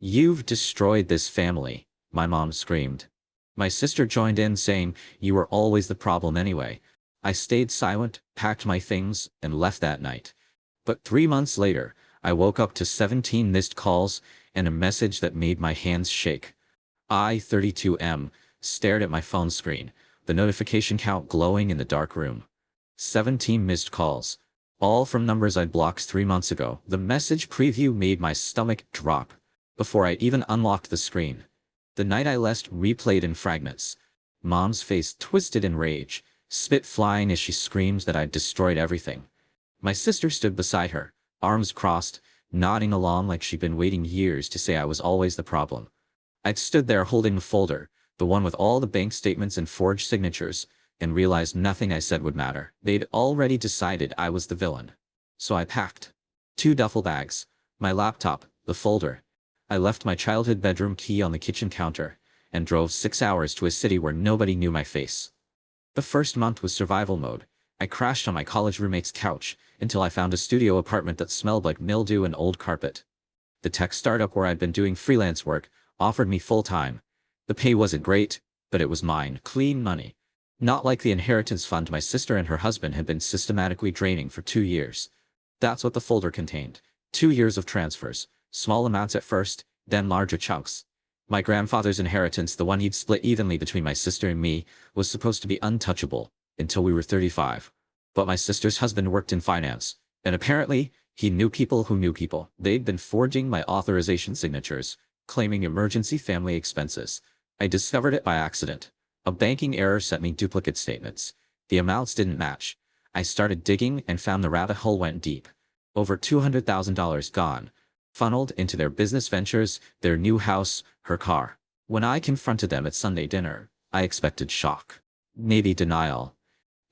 "You've destroyed this family," my mom screamed. My sister joined in saying, "You were always the problem anyway." I stayed silent, packed my things, and left that night. But 3 months later, I woke up to 17 missed calls and a message that made my hands shake. I, 32M, stared at my phone screen, the notification count glowing in the dark room. 17 missed calls, all from numbers I'd blocked 3 months ago. The message preview made my stomach drop before I even unlocked the screen. The night I left replayed in fragments. Mom's face twisted in rage, spit flying as she screamed that I'd destroyed everything. My sister stood beside her, arms crossed, nodding along like she'd been waiting years to say I was always the problem. I'd stood there holding the folder, the one with all the bank statements and forged signatures, and realized nothing I said would matter. They'd already decided I was the villain. So I packed 2 duffel bags, my laptop, the folder. I left my childhood bedroom key on the kitchen counter, and drove 6 hours to a city where nobody knew my face. The first month was survival mode. I crashed on my college roommate's couch until I found a studio apartment that smelled like mildew and old carpet. The tech startup where I'd been doing freelance work offered me full-time. The pay wasn't great, but it was mine, clean money. Not like the inheritance fund my sister and her husband had been systematically draining for 2 years. That's what the folder contained. 2 years of transfers, small amounts at first, then larger chunks. My grandfather's inheritance, the one he'd split evenly between my sister and me, was supposed to be untouchable until we were 35. But my sister's husband worked in finance, and apparently, he knew people who knew people. They'd been forging my authorization signatures, claiming emergency family expenses. I discovered it by accident. A banking error sent me duplicate statements. The amounts didn't match. I started digging and found the rabbit hole went deep. Over $200,000 gone, funneled into their business ventures, their new house, her car. When I confronted them at Sunday dinner, I expected shock, maybe denial.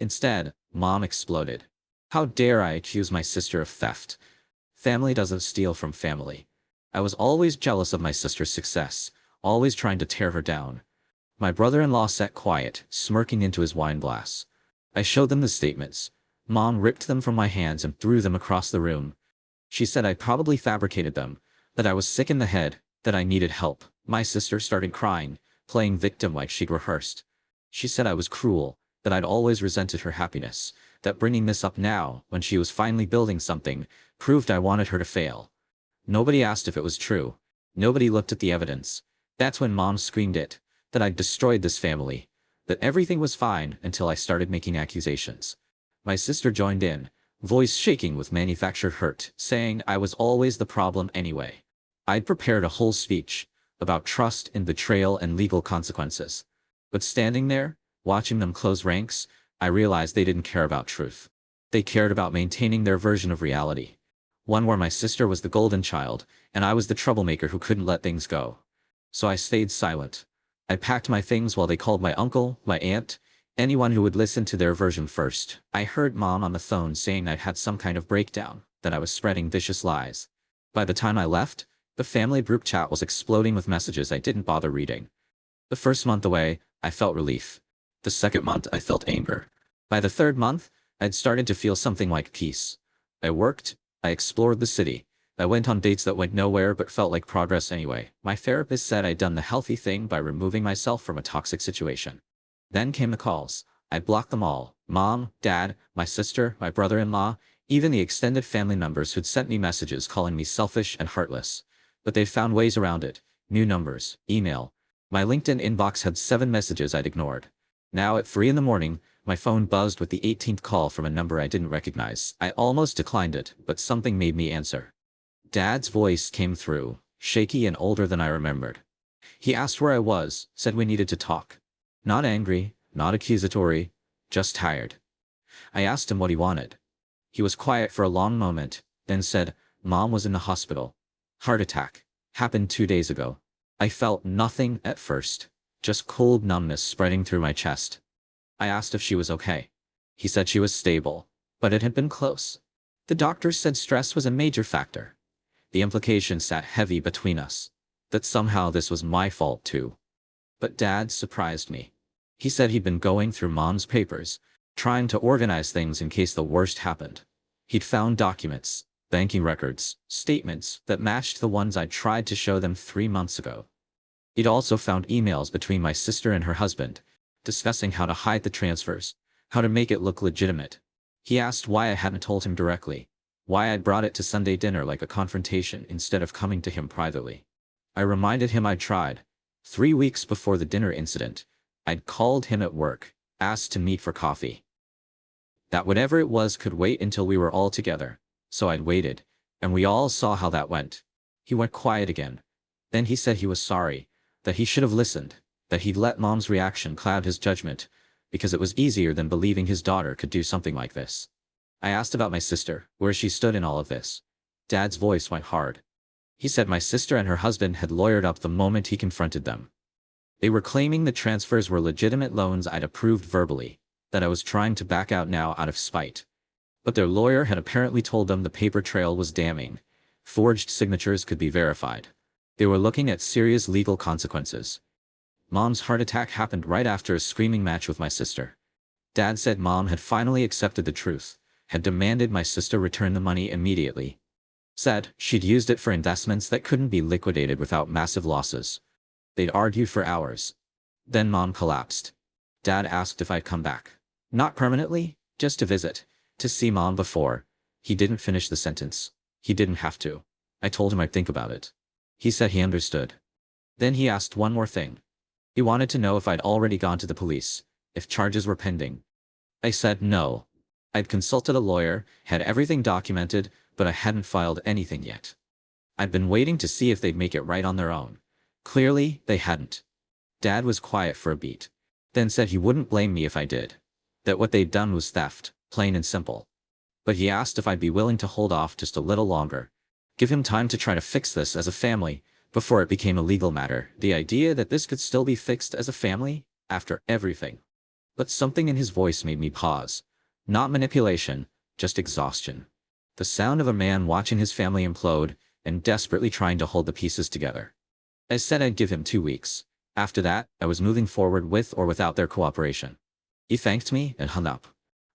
Instead, Mom exploded. How dare I accuse my sister of theft? Family doesn't steal from family. I was always jealous of my sister's success, always trying to tear her down. My brother-in-law sat quiet, smirking into his wine glass. I showed them the statements. Mom ripped them from my hands and threw them across the room. She said I probably fabricated them, that I was sick in the head, that I needed help. My sister started crying, playing victim like she'd rehearsed. She said I was cruel, that I'd always resented her happiness, that bringing this up now, when she was finally building something, proved I wanted her to fail. Nobody asked if it was true. Nobody looked at the evidence. That's when Mom screamed it, that I'd destroyed this family, that everything was fine until I started making accusations. My sister joined in, voice shaking with manufactured hurt, saying I was always the problem anyway. I'd prepared a whole speech about trust and betrayal and legal consequences. But standing there, watching them close ranks, I realized they didn't care about truth. They cared about maintaining their version of reality. One where my sister was the golden child, and I was the troublemaker who couldn't let things go. So I stayed silent. I packed my things while they called my uncle, my aunt, anyone who would listen to their version first. I heard Mom on the phone saying I'd had some kind of breakdown, that I was spreading vicious lies. By the time I left, the family group chat was exploding with messages I didn't bother reading. The first month away, I felt relief. The second month, I felt anger. By the third month, I'd started to feel something like peace. I worked, I explored the city. I went on dates that went nowhere but felt like progress anyway. My therapist said I'd done the healthy thing by removing myself from a toxic situation. Then came the calls. I blocked them all. Mom, Dad, my sister, my brother-in-law, even the extended family members who'd sent me messages calling me selfish and heartless. But they'd found ways around it. New numbers, email. My LinkedIn inbox had 7 messages I'd ignored. Now at 3 in the morning, my phone buzzed with the 18th call from a number I didn't recognize. I almost declined it, but something made me answer. Dad's voice came through, shaky and older than I remembered. He asked where I was, said we needed to talk. Not angry, not accusatory, just tired. I asked him what he wanted. He was quiet for a long moment, then said, Mom was in the hospital. Heart attack. Happened 2 days ago. I felt nothing at first, just cold numbness spreading through my chest. I asked if she was okay. He said she was stable, but it had been close. The doctors said stress was a major factor. The implication sat heavy between us, that somehow this was my fault too. But Dad surprised me. He said he'd been going through Mom's papers, trying to organize things in case the worst happened. He'd found documents, banking records, statements that matched the ones I tried to show them 3 months ago. He'd also found emails between my sister and her husband, discussing how to hide the transfers, how to make it look legitimate. He asked why I hadn't told him directly, why I'd brought it to Sunday dinner like a confrontation instead of coming to him privately. I reminded him I'd tried. 3 weeks before the dinner incident, I'd called him at work, asked to meet for coffee. That whatever it was could wait until we were all together, so I'd waited, and we all saw how that went. He went quiet again. Then he said he was sorry, that he should have listened, that he'd let Mom's reaction cloud his judgment, because it was easier than believing his daughter could do something like this. I asked about my sister, where she stood in all of this. Dad's voice went hard. He said my sister and her husband had lawyered up the moment he confronted them. They were claiming the transfers were legitimate loans I'd approved verbally, that I was trying to back out now out of spite. But their lawyer had apparently told them the paper trail was damning. Forged signatures could be verified. They were looking at serious legal consequences. Mom's heart attack happened right after a screaming match with my sister. Dad said Mom had finally accepted the truth, had demanded my sister return the money immediately. Said she'd used it for investments that couldn't be liquidated without massive losses. They'd argued for hours. Then Mom collapsed. Dad asked if I'd come back. Not permanently, just to visit, to see Mom before. He didn't finish the sentence. He didn't have to. I told him I'd think about it. He said he understood. Then he asked one more thing. He wanted to know if I'd already gone to the police, if charges were pending. I said no. I'd consulted a lawyer, had everything documented, but I hadn't filed anything yet. I'd been waiting to see if they'd make it right on their own. Clearly, they hadn't. Dad was quiet for a beat, then said he wouldn't blame me if I did. That what they'd done was theft, plain and simple. But he asked if I'd be willing to hold off just a little longer. Give him time to try to fix this as a family, before it became a legal matter. The idea that this could still be fixed as a family, after everything. But something in his voice made me pause. Not manipulation, just exhaustion. The sound of a man watching his family implode, and desperately trying to hold the pieces together. I said I'd give him 2 weeks. After that, I was moving forward with or without their cooperation. He thanked me and hung up.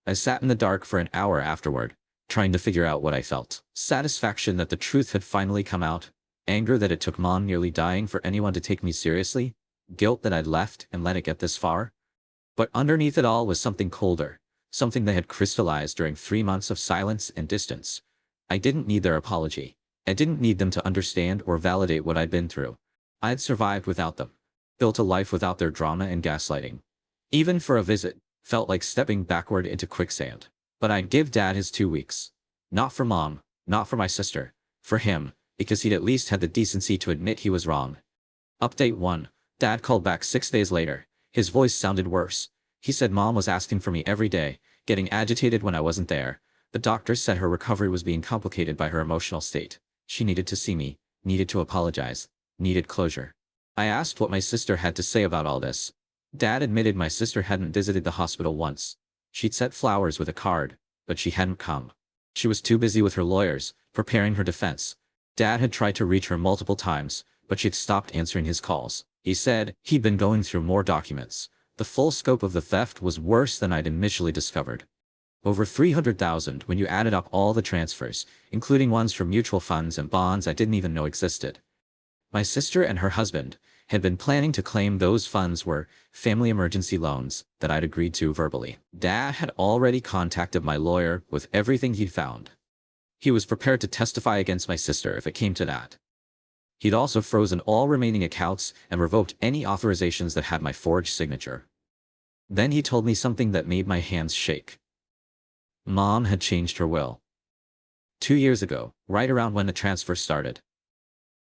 I sat in the dark for an hour afterward, trying to figure out what I felt. Satisfaction that the truth had finally come out. Anger that it took Mom nearly dying for anyone to take me seriously. Guilt that I'd left and let it get this far. But underneath it all was something colder. Something that had crystallized during 3 months of silence and distance. I didn't need their apology. I didn't need them to understand or validate what I'd been through. I'd survived without them. Built a life without their drama and gaslighting. Even for a visit, felt like stepping backward into quicksand. But I'd give Dad his 2 weeks. Not for Mom, not for my sister. For him, because he'd at least had the decency to admit he was wrong. Update 1. Dad called back 6 days later. His voice sounded worse. He said Mom was asking for me every day, getting agitated when I wasn't there. The doctors said her recovery was being complicated by her emotional state. She needed to see me, needed to apologize, needed closure. I asked what my sister had to say about all this. Dad admitted my sister hadn't visited the hospital once. She'd sent flowers with a card, but she hadn't come. She was too busy with her lawyers, preparing her defense. Dad had tried to reach her multiple times, but she'd stopped answering his calls. He said he'd been going through more documents. The full scope of the theft was worse than I'd initially discovered. Over $300,000 when you added up all the transfers, including ones from mutual funds and bonds I didn't even know existed. My sister and her husband had been planning to claim those funds were family emergency loans that I'd agreed to verbally. Dad had already contacted my lawyer with everything he'd found. He was prepared to testify against my sister if it came to that. He'd also frozen all remaining accounts and revoked any authorizations that had my forged signature. Then he told me something that made my hands shake. Mom had changed her will. 2 years ago, right around when the transfer started.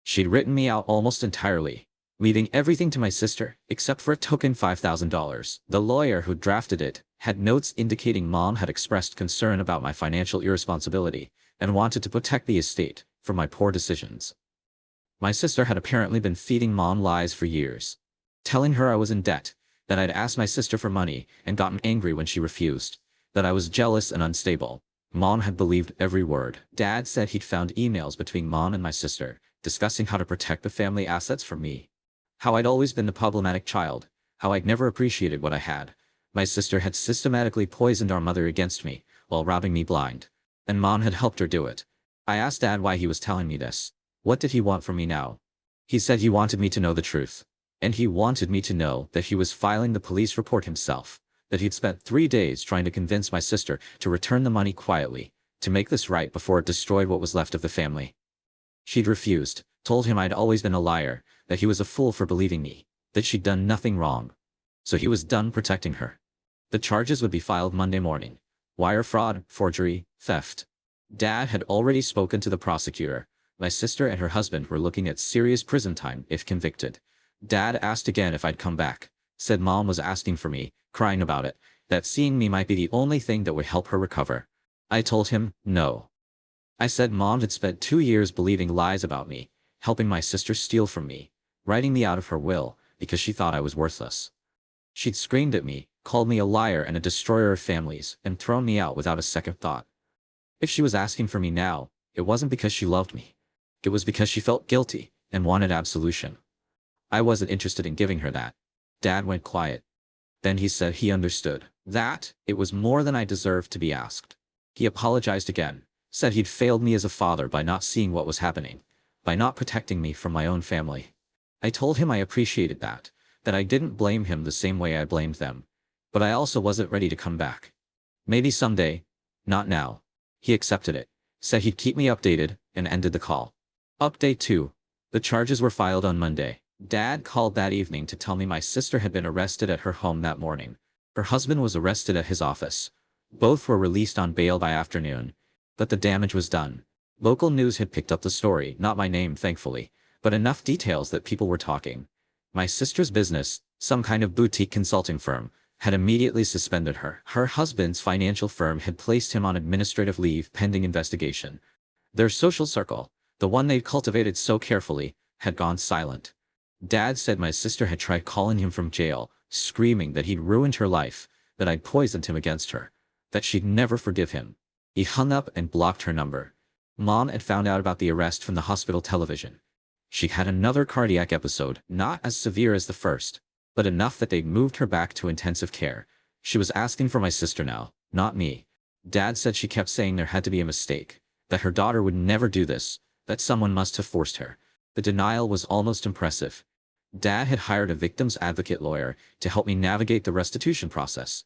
She'd written me out almost entirely, leaving everything to my sister, except for a token $5,000. The lawyer who drafted it had notes indicating Mom had expressed concern about my financial irresponsibility and wanted to protect the estate from my poor decisions. My sister had apparently been feeding Mom lies for years, telling her I was in debt, that I'd asked my sister for money and gotten angry when she refused, that I was jealous and unstable. Mom had believed every word. Dad said he'd found emails between Mom and my sister, discussing how to protect the family assets from me. How I'd always been the problematic child, how I'd never appreciated what I had. My sister had systematically poisoned our mother against me, while robbing me blind. And Mom had helped her do it. I asked Dad why he was telling me this. What did he want from me now? He said he wanted me to know the truth. And he wanted me to know that he was filing the police report himself, that he'd spent 3 days trying to convince my sister to return the money quietly, to make this right before it destroyed what was left of the family. She'd refused, told him I'd always been a liar, that he was a fool for believing me, that she'd done nothing wrong. So he was done protecting her. The charges would be filed Monday morning. Wire fraud, forgery, theft. Dad had already spoken to the prosecutor. My sister and her husband were looking at serious prison time if convicted. Dad asked again if I'd come back. Said Mom was asking for me, crying about it, that seeing me might be the only thing that would help her recover. I told him, no. I said Mom had spent 2 years believing lies about me, helping my sister steal from me, writing me out of her will because she thought I was worthless. She'd screamed at me, called me a liar and a destroyer of families, and thrown me out without a second thought. If she was asking for me now, it wasn't because she loved me. It was because she felt guilty and wanted absolution. I wasn't interested in giving her that. Dad went quiet. Then he said he understood that it was more than I deserved to be asked. He apologized again, said he'd failed me as a father by not seeing what was happening, by not protecting me from my own family. I told him I appreciated that I didn't blame him the same way I blamed them, but I also wasn't ready to come back. Maybe someday, not now. He accepted it, said he'd keep me updated, and ended the call. Update 2. The charges were filed on Monday. Dad called that evening to tell me my sister had been arrested at her home that morning. Her husband was arrested at his office. Both were released on bail by afternoon. But the damage was done. Local news had picked up the story, not my name thankfully, but enough details that people were talking. My sister's business, some kind of boutique consulting firm, had immediately suspended her. Her husband's financial firm had placed him on administrative leave pending investigation. Their social circle, the one they'd cultivated so carefully, had gone silent. Dad said my sister had tried calling him from jail, screaming that he'd ruined her life, that I'd poisoned him against her, that she'd never forgive him. He hung up and blocked her number. Mom had found out about the arrest from the hospital television. She had another cardiac episode, not as severe as the first, but enough that they'd moved her back to intensive care. She was asking for my sister now, not me. Dad said she kept saying there had to be a mistake, that her daughter would never do this, that someone must have forced her. The denial was almost impressive. Dad had hired a victim's advocate lawyer to help me navigate the restitution process.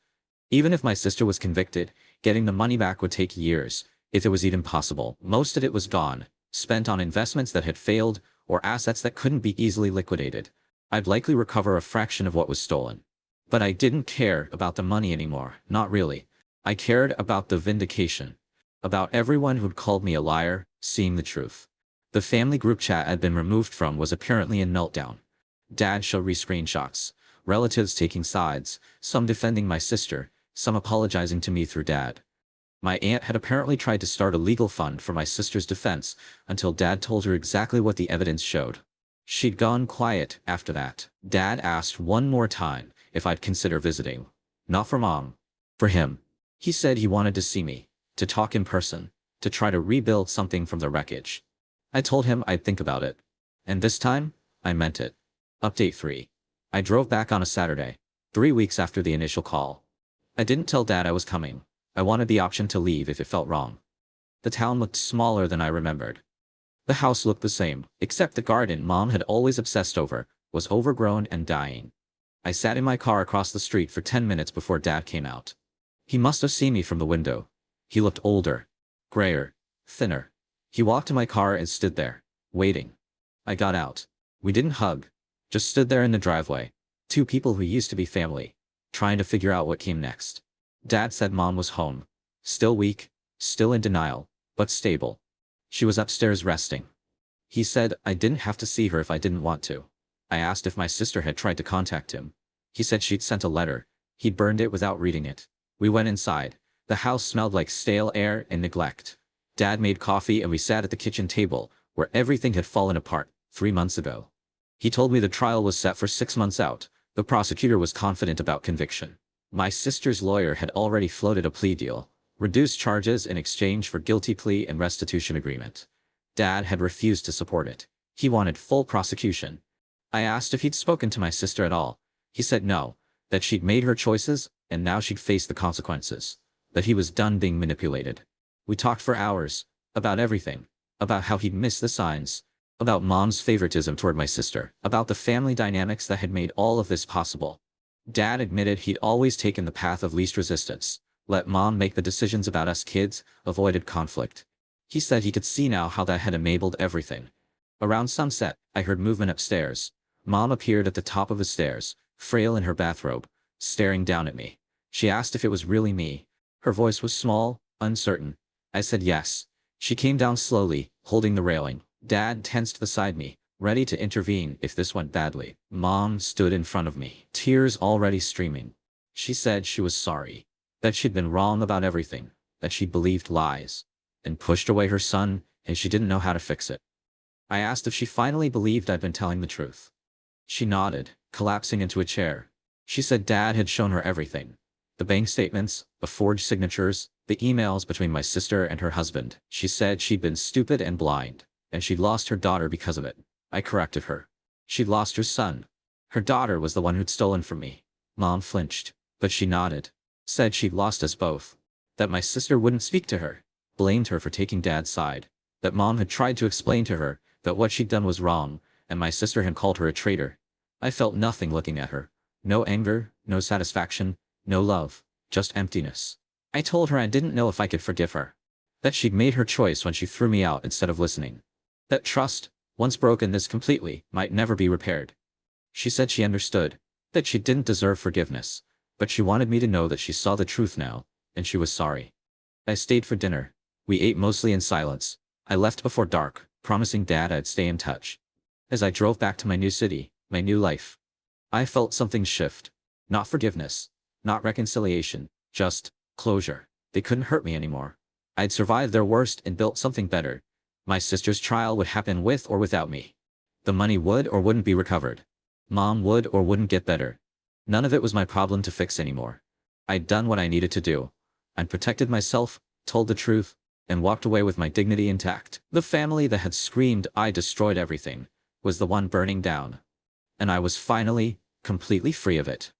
Even if my sister was convicted, getting the money back would take years, if it was even possible. Most of it was gone, spent on investments that had failed, or assets that couldn't be easily liquidated. I'd likely recover a fraction of what was stolen. But I didn't care about the money anymore, not really. I cared about the vindication. About everyone who'd called me a liar, seeing the truth. The family group chat I'd been removed from was apparently in meltdown. Dad showed me screenshots, relatives taking sides, some defending my sister, some apologizing to me through Dad. My aunt had apparently tried to start a legal fund for my sister's defense until Dad told her exactly what the evidence showed. She'd gone quiet after that. Dad asked one more time if I'd consider visiting. Not for Mom. For him. He said he wanted to see me, to talk in person, to try to rebuild something from the wreckage. I told him I'd think about it. And this time, I meant it. Update 3. I drove back on a Saturday, 3 weeks after the initial call. I didn't tell Dad I was coming. I wanted the option to leave if it felt wrong. The town looked smaller than I remembered. The house looked the same, except the garden Mom had always obsessed over was overgrown and dying. I sat in my car across the street for 10 minutes before Dad came out. He must have seen me from the window. He looked older, grayer, thinner. He walked to my car and stood there, waiting. I got out. We didn't hug, just stood there in the driveway. Two people who used to be family, trying to figure out what came next. Dad said Mom was home. Still weak, still in denial, but stable. She was upstairs resting. He said I didn't have to see her if I didn't want to. I asked if my sister had tried to contact him. He said she'd sent a letter. He'd burned it without reading it. We went inside. The house smelled like stale air and neglect. Dad made coffee and we sat at the kitchen table, where everything had fallen apart 3 months ago. He told me the trial was set for 6 months out. The prosecutor was confident about conviction. My sister's lawyer had already floated a plea deal, reduced charges in exchange for guilty plea and restitution agreement. Dad had refused to support it. He wanted full prosecution. I asked if he'd spoken to my sister at all. He said no, that she'd made her choices, and now she'd face the consequences. That he was done being manipulated. We talked for hours, About everything. About how he'd missed the signs. About mom's favoritism toward my sister. About the family dynamics that had made all of this possible. Dad admitted he'd always taken the path of least resistance. Let mom make the decisions about us kids, avoided conflict. He said he could see now how that had enabled everything. Around sunset, I heard movement upstairs. Mom appeared at the top of the stairs, frail in her bathrobe, staring down at me. She asked if it was really me. Her voice was small, uncertain. I said yes. She came down slowly, holding the railing. Dad tensed beside me, ready to intervene if this went badly. Mom stood in front of me, tears already streaming. She said she was sorry. That she'd been wrong about everything. That she believed lies. And pushed away her son, and she didn't know how to fix it. I asked if she finally believed I'd been telling the truth. She nodded, collapsing into a chair. She said Dad had shown her everything. The bank statements, the forged signatures, the emails between my sister and her husband. She said she'd been stupid and blind, and she'd lost her daughter because of it. I corrected her. She'd lost her son. Her daughter was the one who'd stolen from me. Mom flinched, but she nodded. Said she'd lost us both. That my sister wouldn't speak to her. Blamed her for taking Dad's side. That Mom had tried to explain to her that what she'd done was wrong, and my sister had called her a traitor. I felt nothing looking at her. No anger, no satisfaction, no love, just emptiness. I told her I didn't know if I could forgive her. That she'd made her choice when she threw me out instead of listening. That trust, once broken this completely, might never be repaired. She said she understood. That she didn't deserve forgiveness. But she wanted me to know that she saw the truth now, and she was sorry. I stayed for dinner. We ate mostly in silence. I left before dark, promising Dad I'd stay in touch. As I drove back to my new city, my new life, I felt something shift. Not forgiveness. Not reconciliation. Just closure. They couldn't hurt me anymore. I'd survived their worst and built something better. My sister's trial would happen with or without me. The money would or wouldn't be recovered. Mom would or wouldn't get better. None of it was my problem to fix anymore. I'd done what I needed to do. I'd protected myself, told the truth, and walked away with my dignity intact. The family that had screamed I destroyed everything was the one burning down. And I was finally, completely free of it.